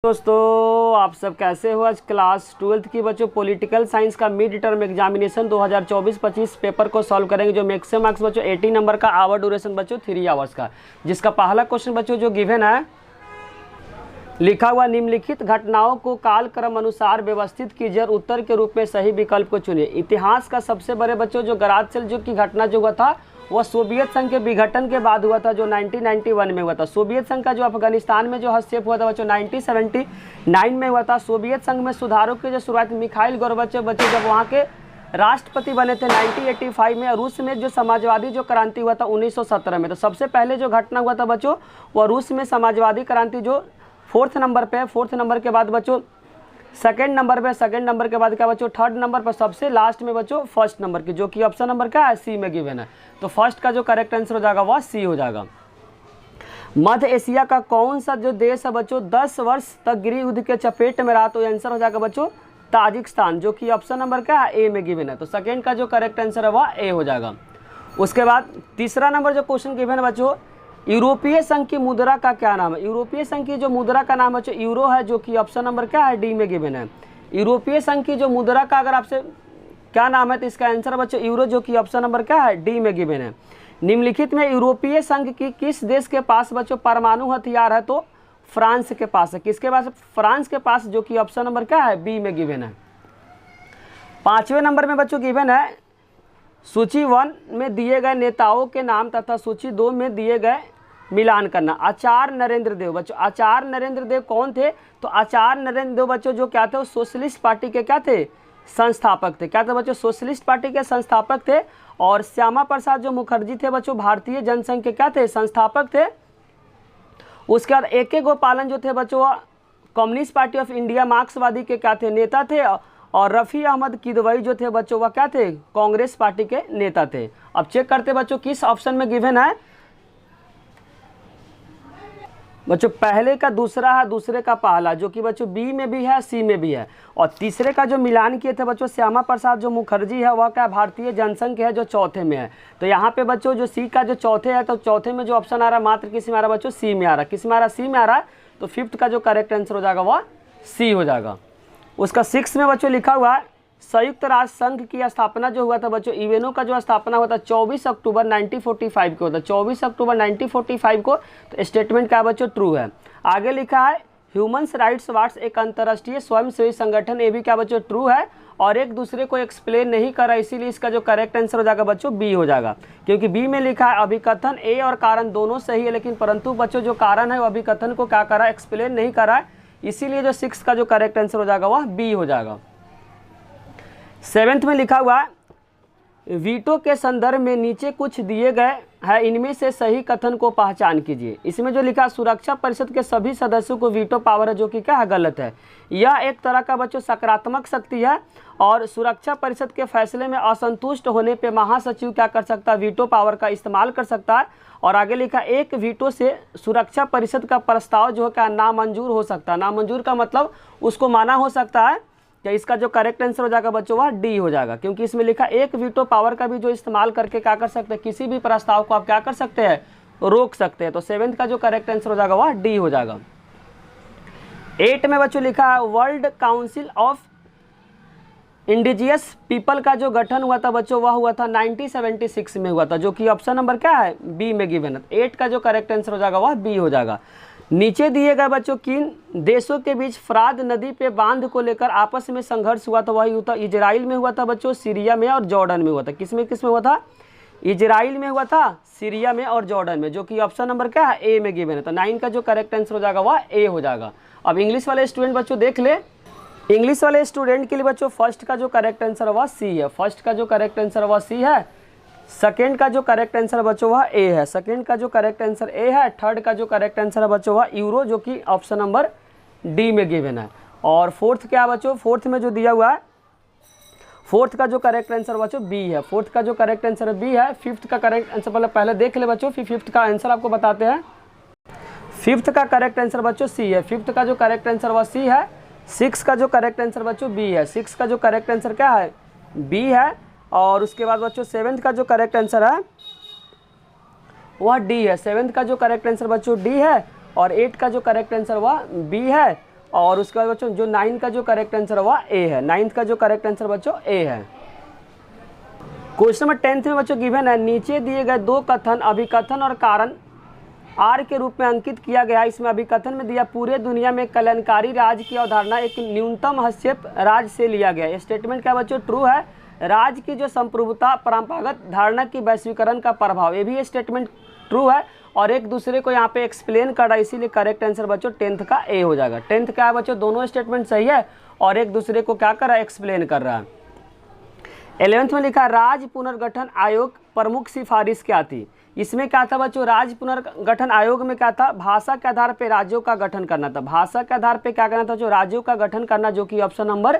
दोस्तों आप सब कैसे हो। आज क्लास 12th की बच्चों पॉलिटिकल साइंस का मिड टर्म एग्जामिनेशन 2024-25 पेपर को सॉल्व करेंगे, जो मैक्सिमम मार्क्स बच्चों 80 नंबर का, आवर ड्यूरेशन बच्चों 3 आवर्स का। जिसका पहला क्वेश्चन बच्चों जो गिवन है, लिखा हुआ निम्नलिखित घटनाओं को कालक्रम अनुसार व्यवस्थित कीजिए और उत्तर के रूप में सही विकल्प को चुनिए। इतिहास का सबसे बड़े बच्चों जो गरासियल युद्ध की घटना जो हुआ था वह सोवियत संघ के विघटन के बाद हुआ था, जो 1991 में हुआ था। सोवियत संघ का जो अफगानिस्तान में जो हस्तक्षेप हुआ था बच्चों 1979 में हुआ था। सोवियत संघ में सुधारों की जो शुरुआत मिखाइल गोर्बाचेव बच्चों जब वहाँ के राष्ट्रपति बने थे 1985 में। रूस में जो समाजवादी जो क्रांति हुआ था 1917 में। तो सबसे पहले जो घटना हुआ था बच्चों वह रूस में समाजवादी क्रांति जो 4th नंबर पे है। 4th नंबर के बाद बच्चों 2nd नंबर पे, 2nd नंबर के बाद क्या बच्चों 3rd नंबर पर, सबसे लास्ट में बच्चों 1st नंबर की, जो कि ऑप्शन नंबर क्या है सी में गिवन है। तो फर्स्ट का जो करेक्ट आंसर हो जाएगा वह सी हो जाएगा। मध्य एशिया का कौन सा जो देश है बच्चों 10 वर्ष तक गृह युद्ध के चपेट में रहा, तो आंसर हो जाएगा बच्चों ताजिकिस्तान, जो कि ऑप्शन नंबर क्या है ए में गिवन है। तो सेकेंड का जो करेक्ट आंसर है वह ए हो जाएगा। उसके बाद तीसरा नंबर जो क्वेश्चन गिवन है बच्चों, यूरोपीय संघ की मुद्रा का क्या नाम है। यूरोपीय संघ की जो मुद्रा का नाम बच्चों यूरो है, जो कि ऑप्शन नंबर क्या है डी में गिवन है। यूरोपीय संघ की जो मुद्रा का अगर आपसे क्या नाम है तो इसका आंसर बच्चों यूरो, जो कि ऑप्शन नंबर क्या है डी में गिवन है। निम्नलिखित में यूरोपीय संघ की किस देश के पास बच्चों परमाणु हथियार है, तो फ्रांस के पास है। किसके पास? फ्रांस के पास, जो कि ऑप्शन नंबर क्या है बी में गिवन है। 5वें नंबर में बच्चों गिवन है, सूची 1 में दिए गए नेताओं के नाम तथा सूची 2 में दिए गए मिलान करना। आचार्य नरेंद्र देव बच्चों, आचार्य नरेंद्र देव कौन थे, तो आचार्य नरेंद्र देव बच्चों जो क्या थे वो सोशलिस्ट पार्टी के क्या थे संस्थापक थे। क्या थे बच्चों? सोशलिस्ट पार्टी के संस्थापक थे। और श्यामा प्रसाद जो मुखर्जी थे बच्चों भारतीय जनसंघ के क्या थे संस्थापक थे। उसके बाद AK गोपालन जो थे बच्चों कम्युनिस्ट पार्टी ऑफ इंडिया मार्क्सवादी के क्या थे नेता थे। और रफ़ी अहमद किदवई जो थे बच्चों वह क्या थे कांग्रेस पार्टी के नेता थे। अब चेक करते बच्चों किस ऑप्शन में गिवन है बच्चों, पहले का दूसरा है, दूसरे का पहला, जो कि बच्चों बी में भी है सी में भी है। और तीसरे का जो मिलान किए थे बच्चों श्यामा प्रसाद जो मुखर्जी है वह क्या भारतीय जनसंघ के है, जो चौथे में है। तो यहाँ पे बच्चों जो सी का जो चौथे है, तो चौथे में जो ऑप्शन आ रहा है मात्र किस में आ रहा है बच्चों सी में आ रहा है। किस में आ रहा है? सी में आ रहा है। तो 5th का जो करेक्ट आंसर हो जाएगा वह सी हो जाएगा। उसका 6 में बच्चों लिखा हुआ है, संयुक्त राष्ट्र संघ की स्थापना जो हुआ था बच्चों यूएनओ का जो स्थापना हुआ था 24 अक्टूबर 1945 को होता है। 24 अक्टूबर 1945 को। तो स्टेटमेंट क्या बच्चों ट्रू है। आगे लिखा है ह्यूमन राइट्स वाच एक अंतर्राष्ट्रीय स्वयंसेवी संगठन, ये भी क्या बच्चों ट्रू है। और एक दूसरे को एक्सप्लेन नहीं कर रहा, इसीलिए इसका जो करेक्ट आंसर हो जाएगा बच्चों बी हो जाएगा। क्योंकि बी में लिखा है अभिकथन ए और कारण दोनों सही है, लेकिन परंतु बच्चों जो कारण है वो अभिकथन को क्या कर रहा है एक्सप्लेन नहीं कर रहा है, इसीलिए जो 6 का जो करेक्ट आंसर हो जाएगा वह बी हो जाएगा। 7th में लिखा हुआ है, वीटो के संदर्भ में नीचे कुछ दिए गए हैं, इनमें से सही कथन को पहचान कीजिए। इसमें जो लिखा सुरक्षा परिषद के सभी सदस्यों को वीटो पावर है, जो कि क्या है गलत है। यह एक तरह का बच्चों सकारात्मक शक्ति है और सुरक्षा परिषद के फैसले में असंतुष्ट होने पे महासचिव क्या कर सकता है वीटो पावर का इस्तेमाल कर सकता है। और आगे लिखा एक वीटो से सुरक्षा परिषद का प्रस्ताव जो है क्या नामंजूर हो सकता है। नामंजूर का मतलब उसको माना हो सकता है। क्या इसका जो करेक्ट आंसर हो जाएगा बच्चों वह डी हो जाएगा, क्योंकि इसमें लिखा एक वीटो पावर का भी जो इस्तेमाल करके क्या कर सकते हैं किसी भी प्रस्ताव को आप क्या कर सकते हैं रोक सकते हैं। तो 7th का जो करेक्ट आंसर हो जाएगा वह डी हो जाएगा। 8 में बच्चों लिखा है world council of indigenous people का जो गठन हुआ था बच्चों वह हुआ था 1976 में हुआ था, जो कि ऑप्शन नंबर क्या है बी में गिवन है। 8 का जो करेक्ट आंसर हो जाएगा वह बी हो जाएगा। नीचे दिए गए बच्चों किन देशों के बीच फराद नदी पे बांध को लेकर आपस में संघर्ष हुआ था, वही हुआ था इजराइल में हुआ था बच्चों, सीरिया में और जॉर्डन में हुआ था। किस में हुआ था? इजराइल में हुआ था, सीरिया में और जॉर्डन में, जो कि ऑप्शन नंबर क्या है ए में गिवन है। तो 9 का जो करेक्ट आंसर हो जाएगा वह ए हो जाएगा। अब इंग्लिश वाले स्टूडेंट बच्चों देख ले, इंग्लिश वाले स्टूडेंट के लिए बच्चों फर्स्ट का जो करेक्ट आंसर वह सी है। फर्स्ट का जो करेक्ट आंसर वह सी है। सेकेंड का जो करेक्ट आंसर बच्चों वह ए है। सेकेंड का जो करेक्ट आंसर ए है। थर्ड का जो करेक्ट आंसर है बच्चों वह यूरो, जो कि ऑप्शन नंबर डी में गिवन है। और फोर्थ क्या बच्चों? फोर्थ में जो दिया हुआ है फोर्थ का जो करेक्ट आंसर बच्चों बी है। फोर्थ का जो करेक्ट आंसर बी है। 5th का करेक्ट आंसर पहले देख ले बच्चों, फिर 5th का आंसर आपको बताते हैं। 5th का करेक्ट आंसर बच्चों सी है। 5th का जो करेक्ट आंसर वह सी है। 6 का जो करेक्ट आंसर बच्चों बी है। 6 का जो करेक्ट आंसर क्या है बी है। और उसके बाद बच्चों 7th का जो करेक्ट आंसर है वह डी है। 7th का जो करेक्ट आंसर बच्चों डी है। और 8 का जो करेक्ट आंसर वह बी है। और उसके बाद बच्चों जो 9 का जो करेक्ट आंसर हुआ ए है, 9 का जो करेक्ट आंसर बच्चों ए है। क्वेश्चन नंबर 10 में बच्चों गिवन है, नीचे दिए गए दो कथन अभिकथन और कारण आर के रूप में अंकित किया गया। इसमें अभिकथन में दिया पूरे दुनिया में कल्याणकारी राज्य की अवधारणा एक न्यूनतम हस्तक्षेप राज्य से लिया गया। स्टेटमेंट क्या बच्चों ट्रू है, राज्य की जो संप्रभुता परंपरागत धारणा की वैश्वीकरण का प्रभाव, ये भी स्टेटमेंट ट्रू है और एक दूसरे को यहाँ पे एक्सप्लेन कर रहा है, इसीलिए करेक्ट आंसर बच्चों 10th का ए हो जाएगा। 10th क्या है बच्चों, दोनों स्टेटमेंट सही है और एक दूसरे को क्या कर रहा है, एक्सप्लेन कर रहा है। 11th में लिखा राज्य पुनर्गठन आयोग प्रमुख सिफारिश क्या थी। इसमें क्या था बच्चों, राज्य पुनर्गठन आयोग में क्या था, भाषा के आधार पर राज्यों का गठन करना था। भाषा के आधार पर क्या करना था, जो राज्यों का गठन करना, जो कि ऑप्शन नंबर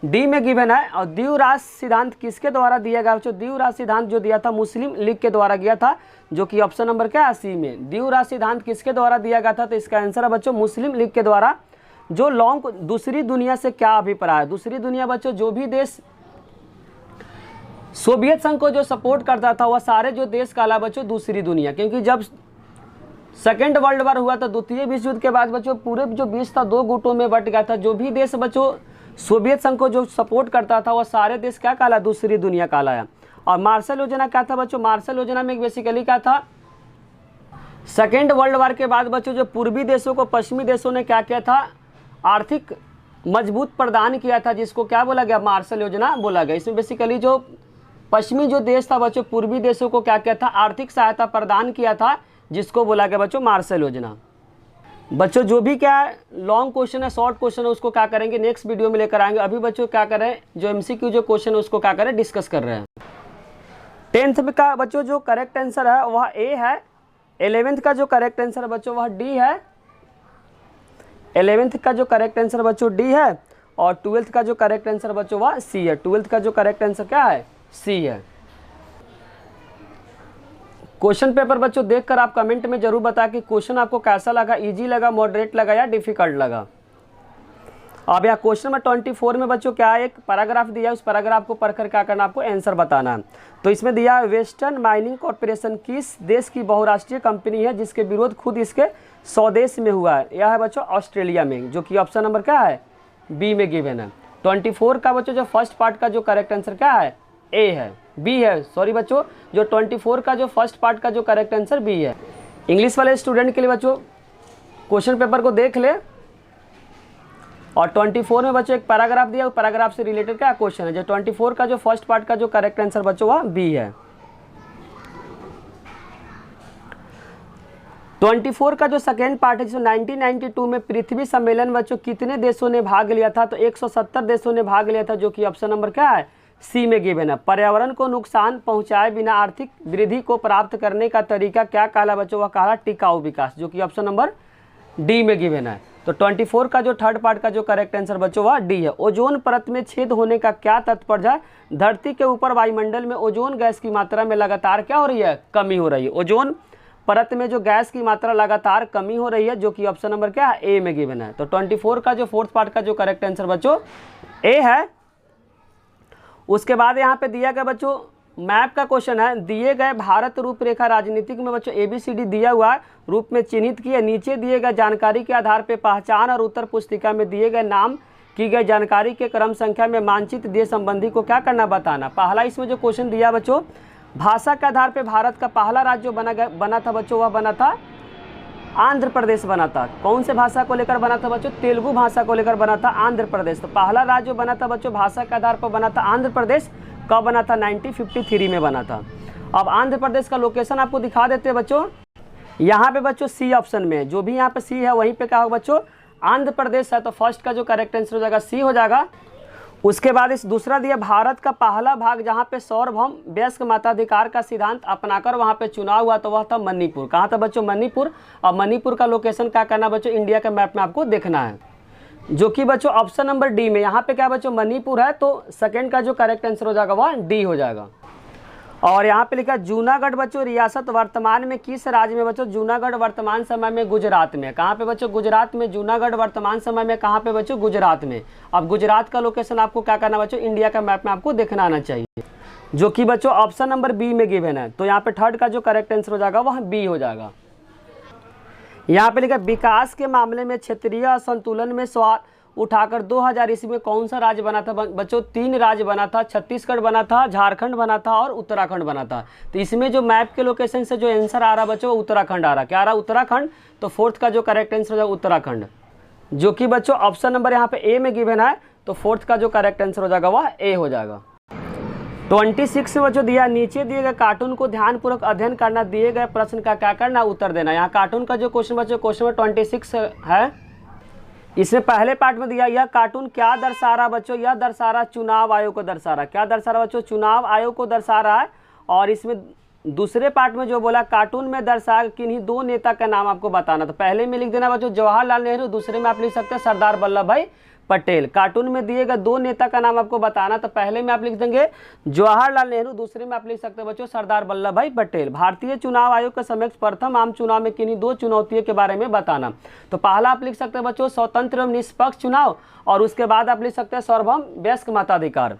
डी में गिवन है। और द्वीप राष्ट्र सिद्धांत किसके द्वारा दिया गया बच्चों, द्वीप राष्ट्र सिद्धांत जो दिया था मुस्लिम लीग के द्वारा गया था, जो कि ऑप्शन नंबर क्या है सी में। द्वीप राष्ट्र सिद्धांत किसके द्वारा दिया गया था, तो इसका आंसर है बच्चों मुस्लिम लीग के द्वारा। जो लॉन्ग दूसरी दुनिया से क्या अभिप्राय है, दूसरी दुनिया बच्चों जो भी देश सोवियत संघ को जो सपोर्ट करता था वह सारे जो देश कहला बच्चों दूसरी दुनिया, क्योंकि जब सेकेंड वर्ल्ड वॉर हुआ था, द्वितीय विश्व युद्ध के बाद बच्चों पूरे जो विश्व था दो गुटों में बट गया था। जो भी देश बच्चों सोवियत संघ को जो सपोर्ट करता था वह सारे देश क्या कहला, दूसरी दुनिया कहलाया। और मार्शल योजना क्या था बच्चों, मार्शल योजना में बेसिकली क्या था, सेकेंड वर्ल्ड वॉर के बाद बच्चों जो पूर्वी देशों को पश्चिमी देशों ने क्या किया था, आर्थिक मजबूत प्रदान किया था, जिसको क्या बोला गया, मार्शल योजना बोला गया। इसमें बेसिकली जो पश्चिमी जो देश था बच्चों पूर्वी देशों को क्या किया था, आर्थिक सहायता प्रदान किया था, जिसको बोला गया बच्चों मार्शल योजना। बच्चों जो भी क्या लॉन्ग क्वेश्चन है, शॉर्ट क्वेश्चन है, उसको क्या करेंगे नेक्स्ट वीडियो में लेकर आएंगे। अभी बच्चों क्या करें, जो एमसीक्यू जो क्वेश्चन है उसको क्या करें, डिस्कस कर रहे हैं। 10th में का बच्चों जो करेक्ट आंसर है वह ए है। 11th का जो करेक्ट आंसर बच्चों वह डी है। 11th का जो करेक्ट आंसर बच्चों डी है और 12th का जो करेक्ट आंसर बच्चों वह सी है। 12th का जो करेक्ट आंसर क्या है, सी है। क्वेश्चन पेपर बच्चों देखकर आप कमेंट में जरूर बता कि क्वेश्चन आपको कैसा लगा, इजी लगा, मॉडरेट लगा या डिफिकल्ट लगा। अब यहाँ क्वेश्चन नंबर 24 में बच्चों क्या एक पैराग्राफ दिया है, उस पैराग्राफ को पढ़कर क्या करना, आपको आंसर बताना है। तो इसमें दिया वेस्टर्न माइनिंग कॉर्पोरेशन किस देश की बहुराष्ट्रीय कंपनी है जिसके विरोध खुद इसके स्वदेश में हुआ है। यह है बच्चों ऑस्ट्रेलिया में, जो कि ऑप्शन नंबर क्या है, बी में गिवन है। 24 का बच्चों जो फर्स्ट पार्ट का जो करेक्ट आंसर क्या है, ए है, बी है, सॉरी बच्चों जो 24 का जो फर्स्ट पार्ट का जो करेक्ट आंसर बी है। इंग्लिश वाले स्टूडेंट के लिए बच्चों क्वेश्चन पेपर को देख ले और 24 में बच्चों एक पैराग्राफ दिया, उस पैराग्राफ से रिलेटेड क्या क्वेश्चन है। जो 24 का जो फर्स्ट पार्ट का जो करेक्ट आंसर बच्चों वह बी है। 24 का जो सेकेंड पार्ट है, जिसमें 1992 में पृथ्वी सम्मेलन बच्चों कितने देशों ने भाग लिया था, तो 170 देशों ने भाग लिया था, जो कि ऑप्शन नंबर क्या है, सी में गिवन है। पर्यावरण को नुकसान पहुंचाए बिना आर्थिक वृद्धि को प्राप्त करने का तरीका क्या कहला बच्चों, वह कहला टिकाऊ विकास, जो कि ऑप्शन नंबर डी में गिवन है। तो 24 का जो थर्ड पार्ट का जो करेक्ट आंसर बच्चों वह डी है। ओजोन परत में छेद होने का क्या तात्पर्य है, धरती के ऊपर वायुमंडल में ओजोन गैस की मात्रा में लगातार क्या हो रही है, कमी हो रही है। ओजोन परत में जो गैस की मात्रा लगातार कमी हो रही है, जो कि ऑप्शन नंबर क्या है, ए में गिवन है। तो 24 का जो फोर्थ पार्ट का जो करेक्ट आंसर बच्चों ए है। उसके बाद यहाँ पे दिया गया बच्चों मैप का क्वेश्चन है, दिए गए भारत रूपरेखा राजनीतिक में बच्चों ABCD दिया हुआ है, रूप में चिन्हित किए, नीचे दिए गए जानकारी के आधार पर पहचान और उत्तर पुस्तिका में दिए गए नाम की गई जानकारी के क्रम संख्या में मानचित्र देश संबंधी को क्या करना, बताना। पहला इसमें जो क्वेश्चन दिया बच्चों, भाषा के आधार पर भारत का पहला राज्य जो बना था बच्चों, वह बना था आंध्र प्रदेश बना था। कौन से भाषा को लेकर बना था बच्चों, तेलुगु भाषा को लेकर बना था आंध्र प्रदेश। तो पहला राज्य जो बना था बच्चों भाषा के आधार पर बना था आंध्र प्रदेश। कब बना था, 1953 में बना था। अब आंध्र प्रदेश का लोकेशन आपको दिखा देते हैं बच्चों, यहाँ पे बच्चों सी ऑप्शन में, जो भी यहाँ पे सी है वहीं पे क्या होगा बच्चों, आंध्र प्रदेश है। तो फर्स्ट का जो करेक्ट आंसर हो जाएगा सी हो जाएगा। उसके बाद इस दूसरा दिया भारत का पहला भाग जहाँ पे सार्वभौम वयस्क मताधिकार का सिद्धांत अपनाकर वहाँ पे चुनाव हुआ, तो वह था मणिपुर। कहाँ था बच्चों, मणिपुर। और मणिपुर का लोकेशन क्या करना बच्चों, इंडिया के मैप में आपको देखना है, जो कि बच्चों ऑप्शन नंबर डी में। यहाँ पे क्या बच्चों मणिपुर है, तो सेकंड का जो करेक्ट आंसर हो जाएगा वह डी हो जाएगा। और यहाँ पे लिखा जूनागढ़ बच्चों रियासत वर्तमान में किस राज्य में बच्चों, जूनागढ़ वर्तमान समय में गुजरात में। कहाँ पे बच्चों, गुजरात में। जूनागढ़ वर्तमान समय में कहाँ पे बच्चों, गुजरात में। अब गुजरात का लोकेशन आपको क्या करना बच्चों, इंडिया का मैप में आपको देखना आना चाहिए, जो कि बच्चों ऑप्शन नंबर बी में गिवन है। तो यहाँ पे थर्ड का जो करेक्ट आंसर हो जाएगा वह बी हो जाएगा। यहाँ पे लिखा विकास के मामले में क्षेत्रीय असंतुलन में सवाल उठाकर 2000 ईस्वी में कौन सा राज्य बना था बच्चों? 3 राज्य बना था, छत्तीसगढ़ बना था, झारखंड बना था और उत्तराखंड बना था। तो इसमें जो मैप के लोकेशन से जो आंसर आ रहा बच्चों उत्तराखंड आ रहा। क्या आ रहा? उत्तराखंड। तो फोर्थ का जो करेक्ट आंसर हो जाएगा उत्तराखंड, जो कि बच्चों ऑप्शन नंबर यहाँ पे ए में गिवन है। तो फोर्थ का जो करेक्ट आंसर हो जाएगा वह ए हो जाएगा। 26 में बच्चों दिया, नीचे दिए गए कार्टून को ध्यानपूर्वक अध्ययन करना, दिए गए प्रश्न का क्या करना? उत्तर देना। यहाँ कार्टून का जो क्वेश्चन बच्चों क्वेश्चन नंबर 26 है, इसमें पहले पार्ट में दिया यह कार्टून क्या दर्शा रहा बच्चों? यह दर्शा रहा चुनाव आयोग को दर्शा रहा। क्या दर्शा रहा बच्चों? चुनाव आयोग को दर्शा रहा है। और इसमें दूसरे पार्ट में जो बोला कार्टून में दर्शा किन्हीं 2 नेता का नाम आपको बताना। तो पहले में लिख देना बच्चों जवाहरलाल नेहरू, दूसरे में आप लिख सकते हैं सरदार वल्लभ भाई पटेल। कार्टून में दिए गए 2 नेता का नाम आपको बताना, तो पहले में आप लिख देंगे जवाहरलाल नेहरू, दूसरे में आप लिख सकते हैं बच्चों सरदार वल्लभ भाई पटेल। भारतीय चुनाव आयोग के समक्ष प्रथम आम चुनाव में किन्हीं 2 चुनौतियों के बारे में बताना। तो पहला आप लिख सकते हैं बच्चों स्वतंत्र एवं निष्पक्ष चुनाव, और उसके बाद आप लिख सकते हैं सार्वभौम वयस्क मताधिकार।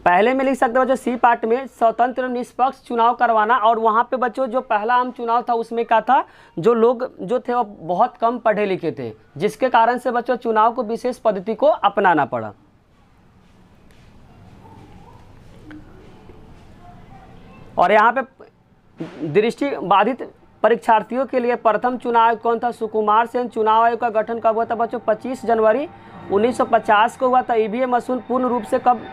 पहले में लिख सकते हैं बच्चों सी पार्ट में स्वतंत्र एवं निष्पक्ष चुनाव करवाना। और वहाँ पे बच्चों जो पहला आम चुनाव था उसमें क्या था, जो लोग जो थे वो बहुत कम पढ़े लिखे थे, जिसके कारण से बच्चों चुनाव को विशेष पद्धति को अपनाना पड़ा। और यहाँ पे दृष्टि बाधित परीक्षार्थियों के लिए प्रथम चुनाव आयोग कौन था? सुकुमार सेन। चुनाव आयोग का गठन कब हुआ था बच्चों? 25 जनवरी 1950 को हुआ था। ईवीएम मशीन पूर्ण रूप से कब?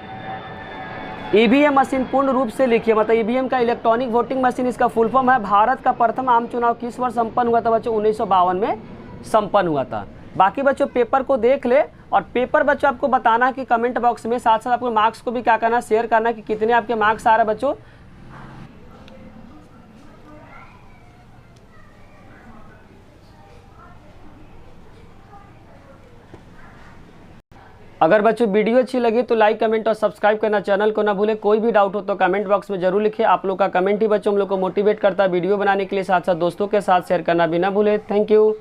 ईवीएम मशीन पूर्ण रूप से लिखिए, मतलब ईवीएम का इलेक्ट्रॉनिक वोटिंग मशीन इसका फुल फॉर्म है। भारत का प्रथम आम चुनाव किस वर्ष संपन्न हुआ था बच्चों? 1952 में संपन्न हुआ था। बाकी बच्चों पेपर को देख ले, और पेपर बच्चों आपको बताना कि कमेंट बॉक्स में, साथ साथ आपको मार्क्स को भी क्या करना, शेयर करना कि कितने आपके मार्क्स आ रहे हैं बच्चों। अगर बच्चों वीडियो अच्छी लगी तो लाइक कमेंट और सब्सक्राइब करना चैनल को ना भूलें। कोई भी डाउट हो तो कमेंट बॉक्स में जरूर लिखिए। आप लोग का कमेंट ही बच्चों हम लोग को मोटिवेट करता है वीडियो बनाने के लिए। साथ साथ दोस्तों के साथ शेयर करना भी ना भूलें। Thank you.